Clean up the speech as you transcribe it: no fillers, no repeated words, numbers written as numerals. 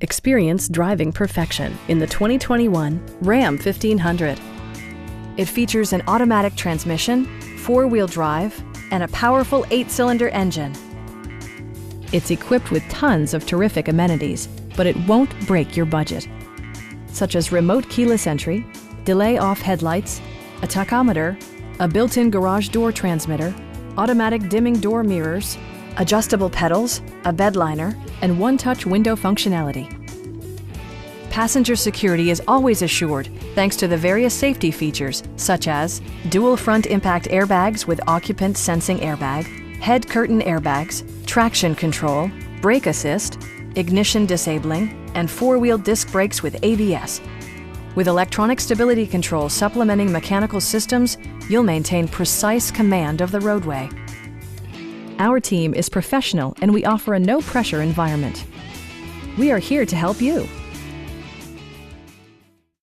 Experience driving perfection in the 2021 Ram 1500. It features an automatic transmission, four-wheel drive, and a powerful 8-cylinder engine. It's equipped with tons of terrific amenities, but it won't break your budget, such as remote keyless entry, delay-off headlights, a tachometer, a built-in garage door transmitter, automatic dimming door mirrors, adjustable pedals, a bedliner, and one-touch window functionality. Passenger security is always assured thanks to the various safety features such as dual front impact airbags with occupant sensing airbag, head curtain airbags, traction control, brake assist, ignition disabling, and four-wheel disc brakes with ABS. With electronic stability control supplementing mechanical systems, you'll maintain precise command of the roadway. Our team is professional and we offer a no-pressure environment. We are here to help you.